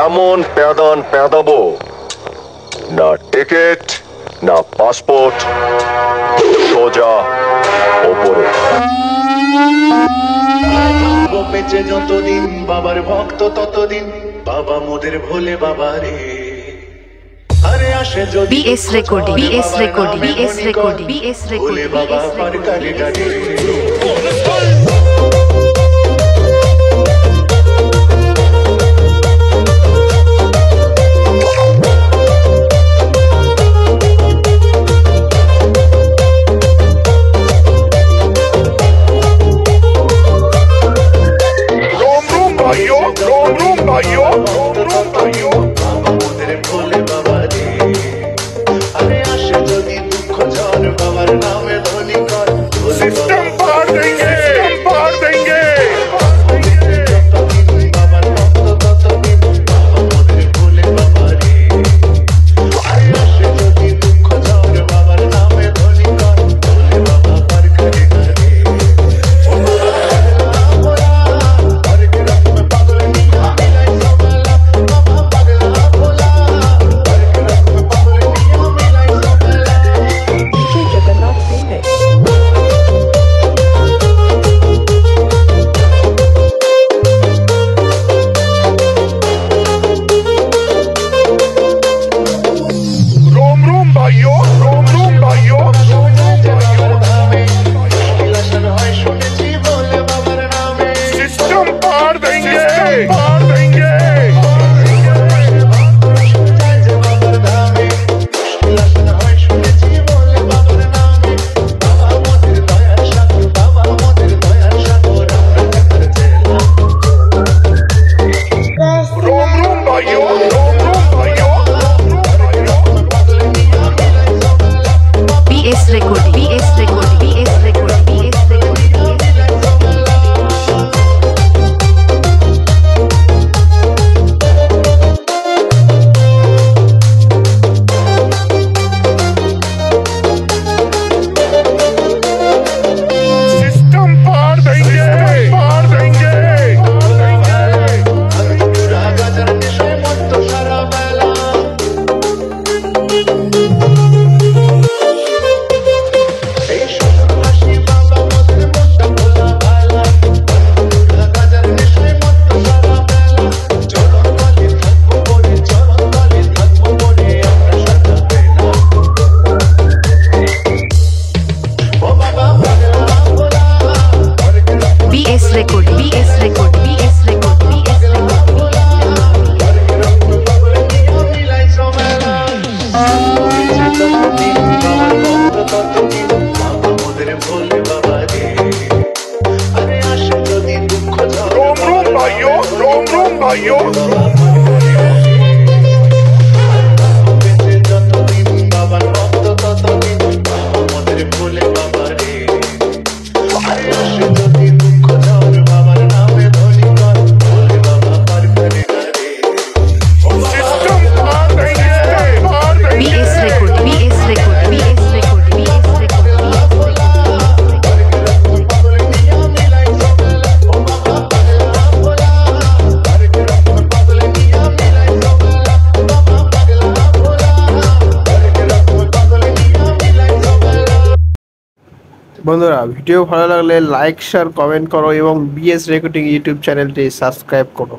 এমন প্যাদান প্যাদাবো না টিকিট না পাসপোর্ট, সোজা ওপরে। বেঁচে যতদিন বাবার ভক্ত ততদিন, বাবা মোদের ভোলে বাবা রে। আরে আসে যদি BS recording, BS recording, BS recording, BS recording, ভোলে বাবা পার কারে গাড়ি। বন্ধুরা ভিডিও ভালো লাগলে লাইক শেয়ার কমেন্ট করো এবং বিএস রেকর্ডিং ইউটিউব চ্যানেলটি সাবস্ক্রাইব করো।